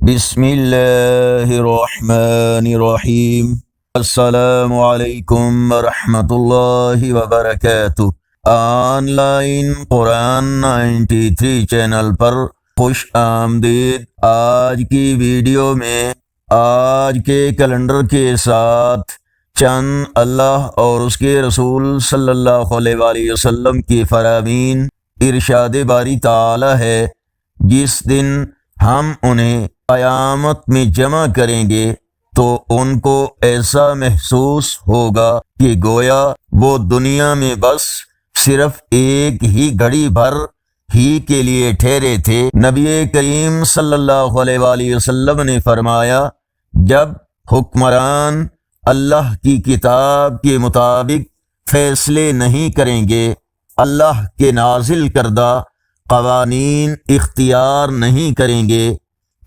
بسم اللہ الرحمن الرحیم۔ السلام علیکم ورحمۃ اللہ وبرکاتہ۔ آن لائن قرآن 93 چینل پر خوش آمدید۔ آج کی ویڈیو میں آج کے کیلنڈر کے ساتھ چند اللہ اور اس کے رسول صلی اللہ علیہ وآلہ وسلم کی فرامین ارشاد باری تعالی ہے، جس دن ہم انہیں قیامت میں جمع کریں گے تو ان کو ایسا محسوس ہوگا کہ گویا وہ دنیا میں بس صرف ایک ہی گھڑی بھر ہی کے لیے ٹھہرے تھے۔ نبی کریم صلی اللہ علیہ وآلہ وسلم نے فرمایا، جب حکمران اللہ کی کتاب کے مطابق فیصلے نہیں کریں گے، اللہ کے نازل کردہ قوانین اختیار نہیں کریں گے،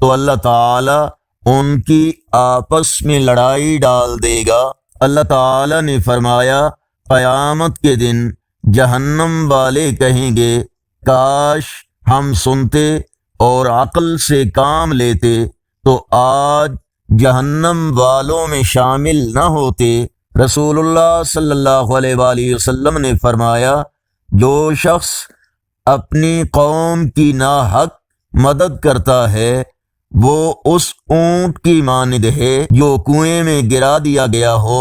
تو اللہ تعالیٰ ان کی آپس میں لڑائی ڈال دے گا۔ اللہ تعالیٰ نے فرمایا، قیامت کے دن جہنم والے کہیں گے، کاش ہم سنتے اور عقل سے کام لیتے تو آج جہنم والوں میں شامل نہ ہوتے۔ رسول اللہ صلی اللہ علیہ وآلہ وسلم نے فرمایا، جو شخص اپنی قوم کی ناحق مدد کرتا ہے وہ اس اونٹ کی مانند ہے جو کنویں میں گرا دیا گیا ہو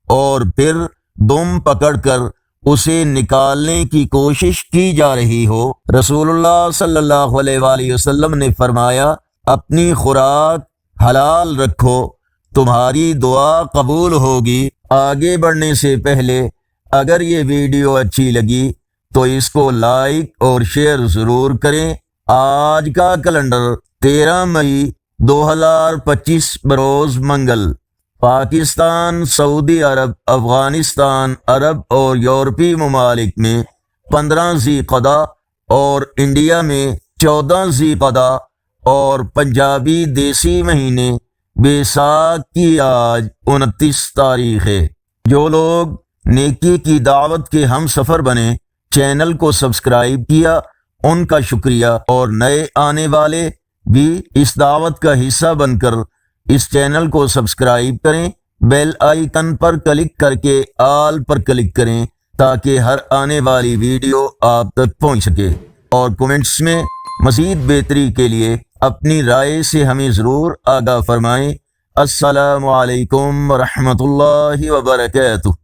اور پھر دم پکڑ کر اسے نکالنے کی کوشش کی جا رہی ہو۔ رسول اللہ صلی اللہ علیہ وآلہ وسلم نے فرمایا، اپنی خوراک حلال رکھو، تمہاری دعا قبول ہوگی۔ آگے بڑھنے سے پہلے اگر یہ ویڈیو اچھی لگی تو اس کو لائک اور شیئر ضرور کریں۔ آج کا کیلنڈر 13 مئی 2025 بروز منگل۔ پاکستان، سعودی عرب، افغانستان، عرب اور یورپی ممالک میں 15 ذی قعدہ اور انڈیا میں 14 ذی قعدہ اور پنجابی دیسی مہینے بیساکھ کی آج 29 تاریخ ہے۔ جو لوگ نیکی کی دعوت کے ہم سفر بنے، چینل کو سبسکرائب کیا، ان کا شکریہ، اور نئے آنے والے بھی اس دعوت کا حصہ بن کر اس چینل کو سبسکرائب کریں۔ بیل آئیکن پر کلک کر کے آل پر کلک کریں تاکہ ہر آنے والی ویڈیو آپ تک پہنچ سکے، اور کومنٹس میں مزید بہتری کے لیے اپنی رائے سے ہمیں ضرور آگاہ فرمائیں۔ السلام علیکم ورحمۃ اللہ وبرکاتہ۔